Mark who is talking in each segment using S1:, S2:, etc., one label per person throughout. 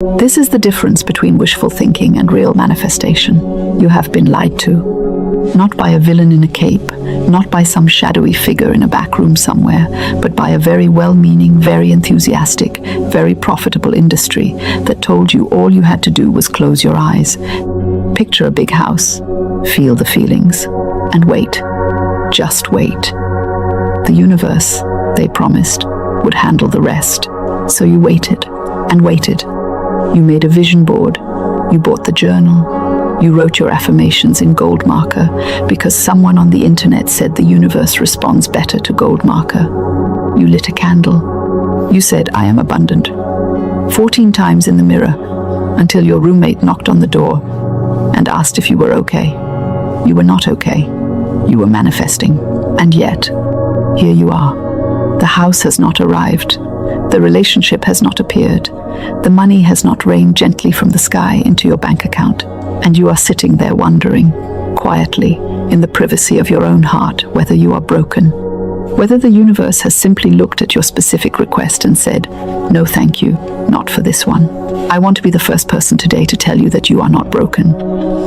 S1: This is the difference between wishful thinking and real manifestation. You have been lied to. Not by a villain in a cape, not by some shadowy figure in a back room somewhere, but by a very well-meaning, very enthusiastic, very profitable industry that told you all you had to do was close your eyes, picture a big house, feel the feelings, and wait. Just wait. The universe, they promised, would handle the rest. So you waited and waited. You made a vision board. You bought the journal. You wrote your affirmations in gold marker because someone on the internet said the universe responds better to gold marker. You lit a candle. You said, "I am abundant," 14 times in the mirror until your roommate knocked on the door and asked if you were okay. You were not okay. You were manifesting. And yet, here you are. The house has not arrived. The relationship has not appeared. The money has not rained gently from the sky into your bank account. And you are sitting there wondering, quietly, in the privacy of your own heart, whether you are broken. Whether the universe has simply looked at your specific request and said, "No, thank you, not for this one." I want to be the first person today to tell you that you are not broken.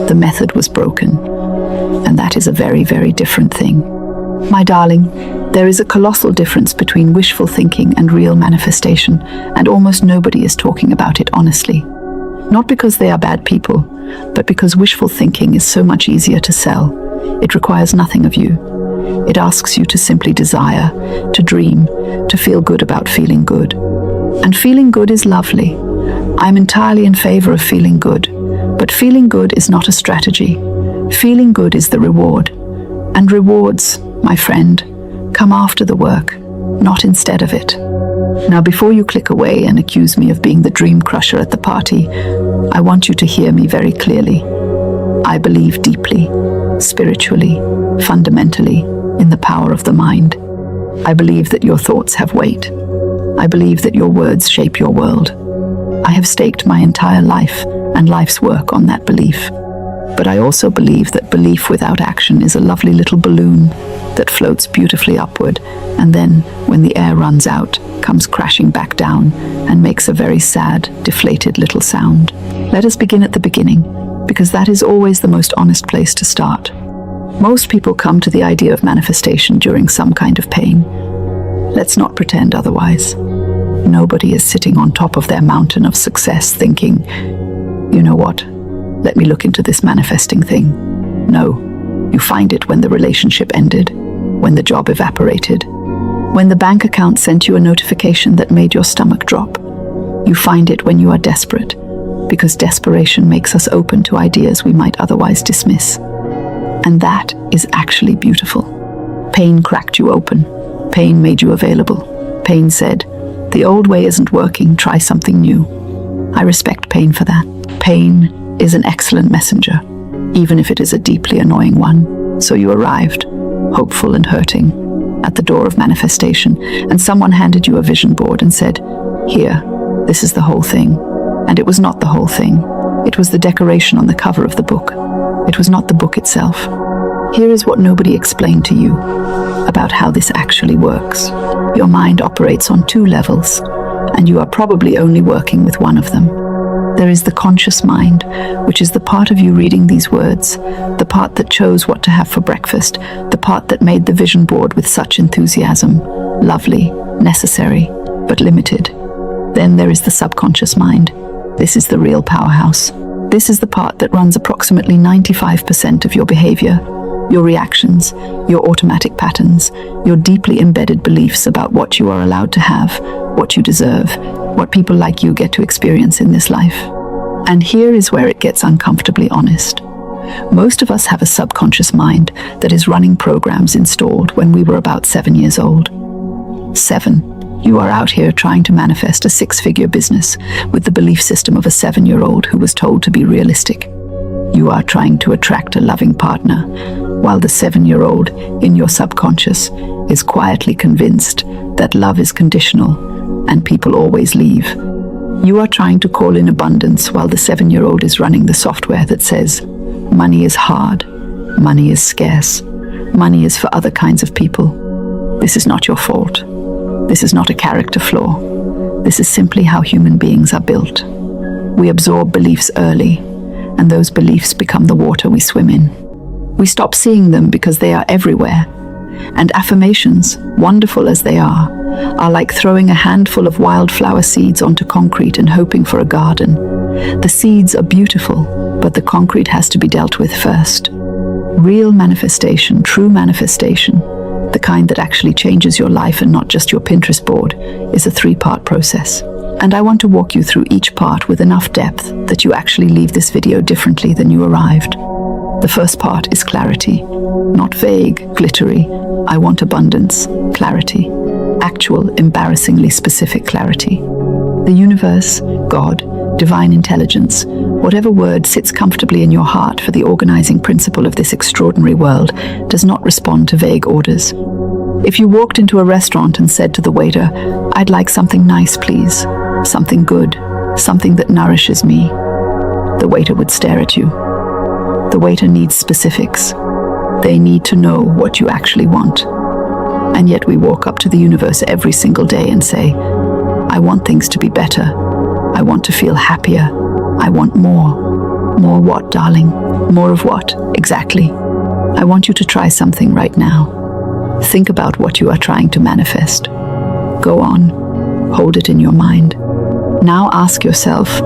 S1: The method was broken. And that is a very, very different thing. My darling, there is a colossal difference between wishful thinking and real manifestation, and almost nobody is talking about it honestly. Not because they are bad people, but because wishful thinking is so much easier to sell. It requires nothing of you. It asks you to simply desire, to dream, to feel good about feeling good. And feeling good is lovely. I'm entirely in favor of feeling good, but feeling good is not a strategy. Feeling good is the reward. And rewards, my friend, come after the work, not instead of it. Now, before you click away and accuse me of being the dream crusher at the party, I want you to hear me very clearly. I believe deeply, spiritually, fundamentally, in the power of the mind. I believe that your thoughts have weight. I believe that your words shape your world. I have staked my entire life and life's work on that belief. But I also believe that belief without action is a lovely little balloon that floats beautifully upward, and then, when the air runs out, comes crashing back down and makes a very sad, deflated little sound. Let us begin at the beginning, because that is always the most honest place to start. Most people come to the idea of manifestation during some kind of pain. Let's not pretend otherwise. Nobody is sitting on top of their mountain of success thinking, "You know what? Let me look into this manifesting thing." No, you find it when the relationship ended, when the job evaporated, when the bank account sent you a notification that made your stomach drop. You find it when you are desperate, because desperation makes us open to ideas we might otherwise dismiss. And that is actually beautiful. Pain cracked you open. Pain made you available. Pain said, "The old way isn't working, try something new." I respect pain for that. Pain is an excellent messenger, even if it is a deeply annoying one. So you arrived, hopeful and hurting, at the door of manifestation, and someone handed you a vision board and said, "Here, this is the whole thing." And it was not the whole thing. It was the decoration on the cover of the book. It was not the book itself. Here is what nobody explained to you about how this actually works. Your mind operates on 2 levels, and you are probably only working with one of them. There is the conscious mind, which is the part of you reading these words, the part that chose what to have for breakfast, the part that made the vision board with such enthusiasm, lovely, necessary, but limited. Then there is the subconscious mind. This is the real powerhouse. This is the part that runs approximately 95% of your behavior, your reactions, your automatic patterns, your deeply embedded beliefs about what you are allowed to have, what you deserve, what people like you get to experience in this life. And here is where it gets uncomfortably honest. Most of us have a subconscious mind that is running programs installed when we were about 7 years old. 7. You are out here trying to manifest a 6-figure business with the belief system of a 7-year-old who was told to be realistic. You are trying to attract a loving partner, while the 7-year-old in your subconscious is quietly convinced that love is conditional and people always leave. You are trying to call in abundance while the 7-year-old is running the software that says, money is hard, money is scarce, money is for other kinds of people. This is not your fault. This is not a character flaw. This is simply how human beings are built. We absorb beliefs early, and those beliefs become the water we swim in. We stop seeing them because they are everywhere. And affirmations, wonderful as they are like throwing a handful of wildflower seeds onto concrete and hoping for a garden. The seeds are beautiful, but the concrete has to be dealt with first. Real manifestation, true manifestation, the kind that actually changes your life and not just your Pinterest board, is a 3-part process. And I want to walk you through each part with enough depth that you actually leave this video differently than you arrived. The first part is clarity. Not vague, glittery, I want abundance, clarity. Actual, embarrassingly specific clarity. The universe, God, divine intelligence, whatever word sits comfortably in your heart for the organizing principle of this extraordinary world, does not respond to vague orders. If you walked into a restaurant and said to the waiter, "I'd like something nice, please. Something good, something that nourishes me," the waiter would stare at you. The waiter needs specifics. They need to know what you actually want. And yet we walk up to the universe every single day and say, "I want things to be better. I want to feel happier. I want more." More what, darling? More of what, exactly? I want you to try something right now. Think about what you are trying to manifest. Go on, hold it in your mind. Now ask yourself,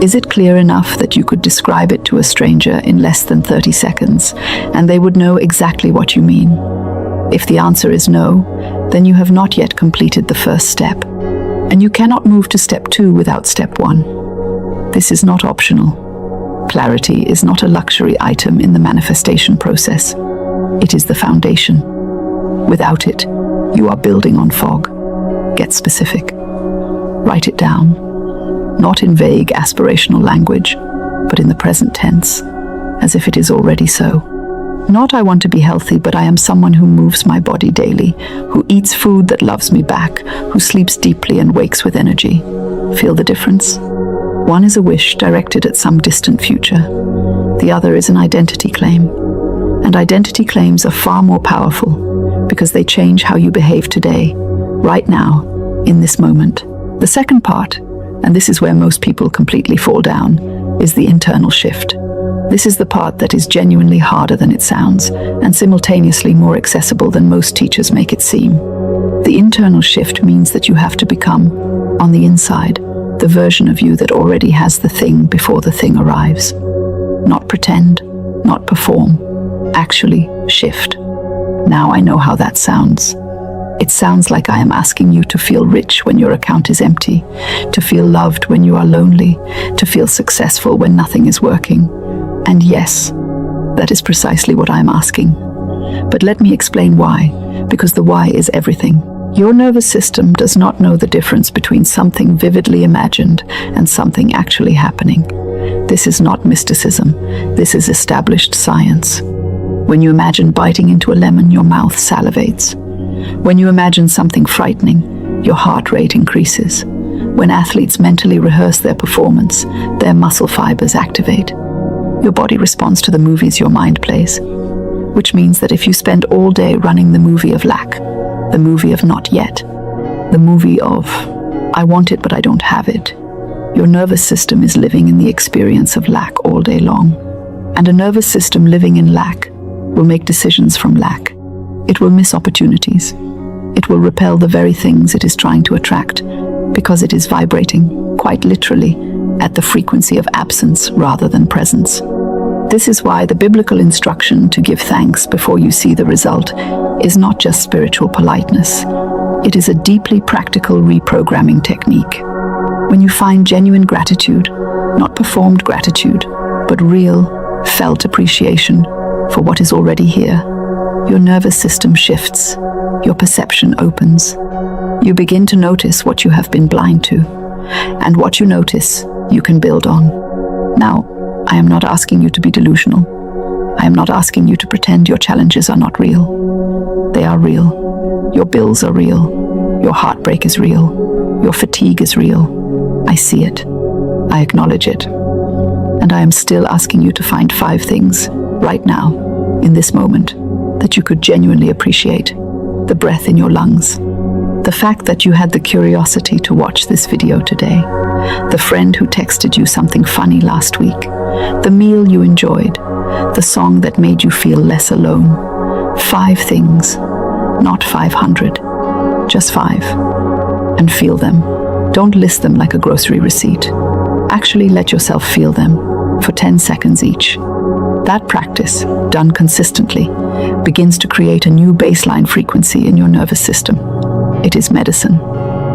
S1: is it clear enough that you could describe it to a stranger in less than 30 seconds, and they would know exactly what you mean? If the answer is no, then you have not yet completed the first step, and you cannot move to step 2 without step 1. This is not optional. Clarity is not a luxury item in the manifestation process. It is the foundation. Without it, you are building on fog. Get specific. Write it down. Not in vague aspirational language, but in the present tense, as if it is already so. Not "I want to be healthy, but I am someone who moves my body daily, who eats food that loves me back, who sleeps deeply and wakes with energy." Feel the difference? One is a wish directed at some distant future. The other is an identity claim. And identity claims are far more powerful because they change how you behave today, right now, in this moment. The second part, and this is where most people completely fall down, is the internal shift. This is the part that is genuinely harder than it sounds, and simultaneously more accessible than most teachers make it seem. The internal shift means that you have to become, on the inside, the version of you that already has the thing before the thing arrives. Not pretend, not perform, actually shift. Now I know how that sounds. It sounds like I am asking you to feel rich when your account is empty, to feel loved when you are lonely, to feel successful when nothing is working. And yes, that is precisely what I am asking. But let me explain why, because the why is everything. Your nervous system does not know the difference between something vividly imagined and something actually happening. This is not mysticism. This is established science. When you imagine biting into a lemon, your mouth salivates. When you imagine something frightening, your heart rate increases. When athletes mentally rehearse their performance, their muscle fibers activate. Your body responds to the movies your mind plays, which means that if you spend all day running the movie of lack, the movie of not yet, the movie of I want it but I don't have it, your nervous system is living in the experience of lack all day long. And a nervous system living in lack will make decisions from lack. It will miss opportunities. It will repel the very things it is trying to attract because it is vibrating, quite literally, at the frequency of absence rather than presence. This is why the biblical instruction to give thanks before you see the result is not just spiritual politeness. It is a deeply practical reprogramming technique. When you find genuine gratitude, not performed gratitude, but real, felt appreciation for what is already here, your nervous system shifts, your perception opens. You begin to notice what you have been blind to, and what you notice, you can build on. Now, I am not asking you to be delusional. I am not asking you to pretend your challenges are not real. They are real. Your bills are real. Your heartbreak is real. Your fatigue is real. I see it. I acknowledge it. And I am still asking you to find 5 things, right now, in this moment, that you could genuinely appreciate. The breath in your lungs, The fact that you had the curiosity to watch this video today, the friend who texted you something funny last week, the meal you enjoyed, the song that made you feel less alone. 5 things, not 500, just 5. And feel them. Don't list them like a grocery receipt. Actually let yourself feel them for 10 seconds each. That practice, done consistently, begins to create a new baseline frequency in your nervous system. It is medicine.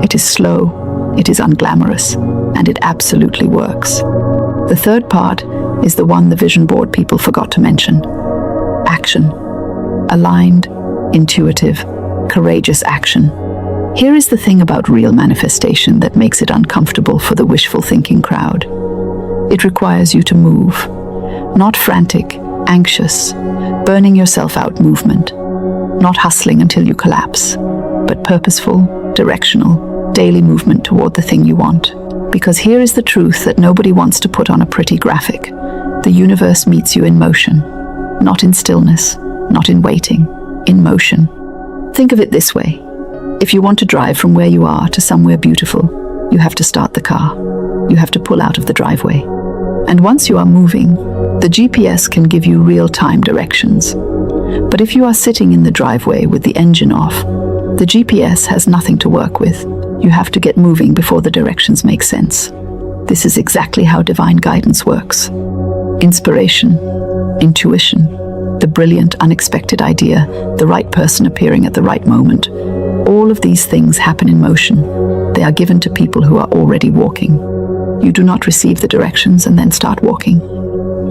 S1: It is slow, it is unglamorous, and it absolutely works. The third part is the one the vision board people forgot to mention. Action. Aligned, intuitive, courageous action. Here is the thing about real manifestation that makes it uncomfortable for the wishful thinking crowd. It requires you to move. Not frantic, anxious, burning yourself out movement. Not hustling until you collapse, but purposeful, directional, daily movement toward the thing you want. Because here is the truth that nobody wants to put on a pretty graphic. The universe meets you in motion, not in stillness, not in waiting, in motion. Think of it this way. If you want to drive from where you are to somewhere beautiful, you have to start the car. You have to pull out of the driveway. And once you are moving, the GPS can give you real-time directions. But if you are sitting in the driveway with the engine off, the GPS has nothing to work with. You have to get moving before the directions make sense. This is exactly how divine guidance works. Inspiration, intuition, the brilliant, unexpected idea, the right person appearing at the right moment. All of these things happen in motion. They are given to people who are already walking. You do not receive the directions and then start walking.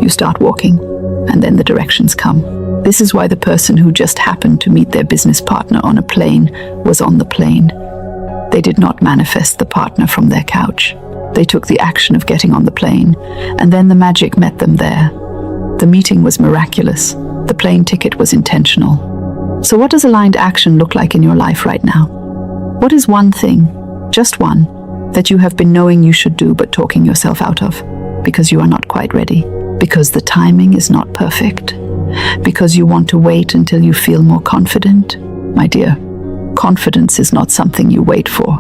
S1: You start walking, and then the directions come. This is why the person who just happened to meet their business partner on a plane was on the plane. They did not manifest the partner from their couch. They took the action of getting on the plane, and then the magic met them there. The meeting was miraculous. The plane ticket was intentional. So what does aligned action look like in your life right now? What is one thing, just one, that you have been knowing you should do but talking yourself out of? Because you are not quite ready. Because the timing is not perfect. Because you want to wait until you feel more confident. My dear, confidence is not something you wait for.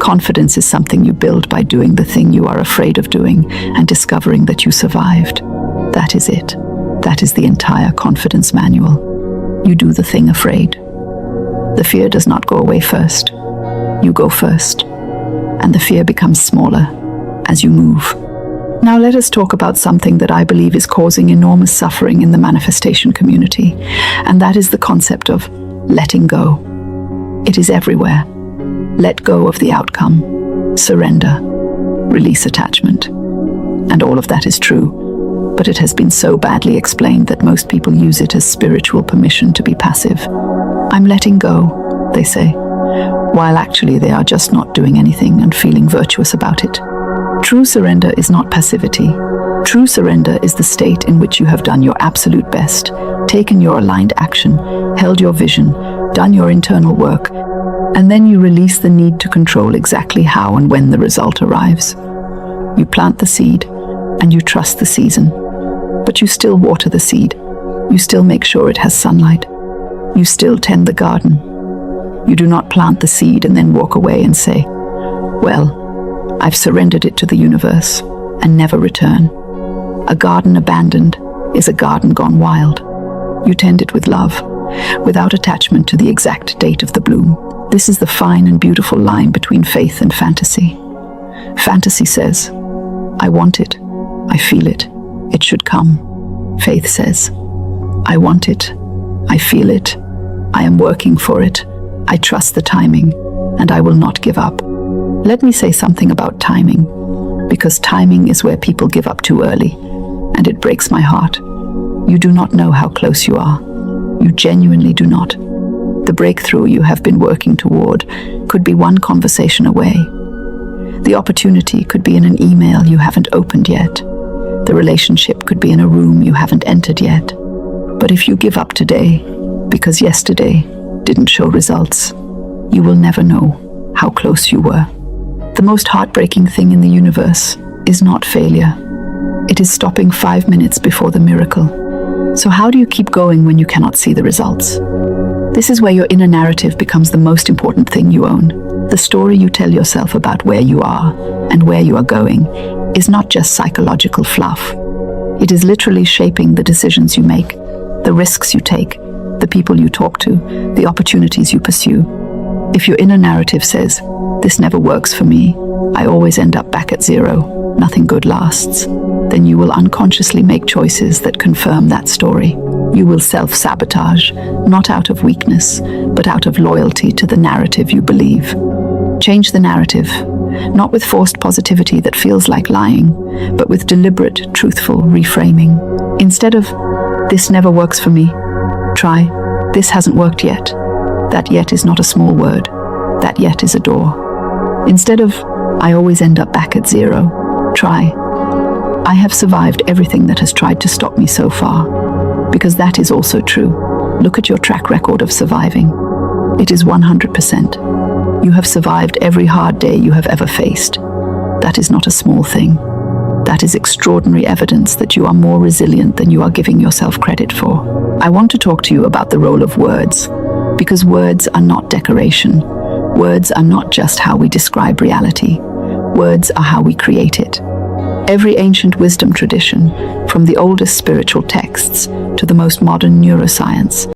S1: Confidence is something you build by doing the thing you are afraid of doing and discovering that you survived. That is it. That is the entire confidence manual. You do the thing afraid. The fear does not go away first. You go first. And the fear becomes smaller as you move. Now let us talk about something that I believe is causing enormous suffering in the manifestation community, and that is the concept of letting go. It is everywhere. Let go of the outcome, surrender, release attachment. And all of that is true, but it has been so badly explained that most people use it as spiritual permission to be passive. I'm letting go, they say, while actually they are just not doing anything and feeling virtuous about it. True surrender is not passivity. True surrender is the state in which you have done your absolute best, taken your aligned action, held your vision, done your internal work, and then you release the need to control exactly how and when the result arrives. You plant the seed, and you trust the season. But you still water the seed. You still make sure it has sunlight. You still tend the garden. You do not plant the seed and then walk away and say, well, I've surrendered it to the universe, and never return. A garden abandoned is a garden gone wild. You tend it with love, without attachment to the exact date of the bloom. This is the fine and beautiful line between faith and fantasy. Fantasy says, I want it, I feel it, it should come. Faith says, I want it, I feel it, I am working for it, I trust the timing, and I will not give up. Let me say something about timing, because timing is where people give up too early, and it breaks my heart. You do not know how close you are. You genuinely do not. The breakthrough you have been working toward could be one conversation away. The opportunity could be in an email you haven't opened yet. The relationship could be in a room you haven't entered yet. But if you give up today, because yesterday didn't show results, you will never know how close you were. The most heartbreaking thing in the universe is not failure. It is stopping 5 minutes before the miracle. So how do you keep going when you cannot see the results? This is where your inner narrative becomes the most important thing you own. The story you tell yourself about where you are and where you are going is not just psychological fluff. It is literally shaping the decisions you make, the risks you take, the people you talk to, the opportunities you pursue. If your inner narrative says, "This never works for me, I always end up back at zero, nothing good lasts," then you will unconsciously make choices that confirm that story. You will self-sabotage, not out of weakness, but out of loyalty to the narrative you believe. Change the narrative, not with forced positivity that feels like lying, but with deliberate, truthful reframing. Instead of, "This never works for me," try, "This hasn't worked yet." That yet is not a small word. That yet is a door. Instead of, "I always end up back at zero," try, "I have survived everything that has tried to stop me so far." Because that is also true. Look at your track record of surviving. It is 100%. You have survived every hard day you have ever faced. That is not a small thing. That is extraordinary evidence that you are more resilient than you are giving yourself credit for. I want to talk to you about the role of words, because words are not decoration. Words are not just how we describe reality. Words are how we create it. Every ancient wisdom tradition, from the oldest spiritual texts to the most modern neuroscience,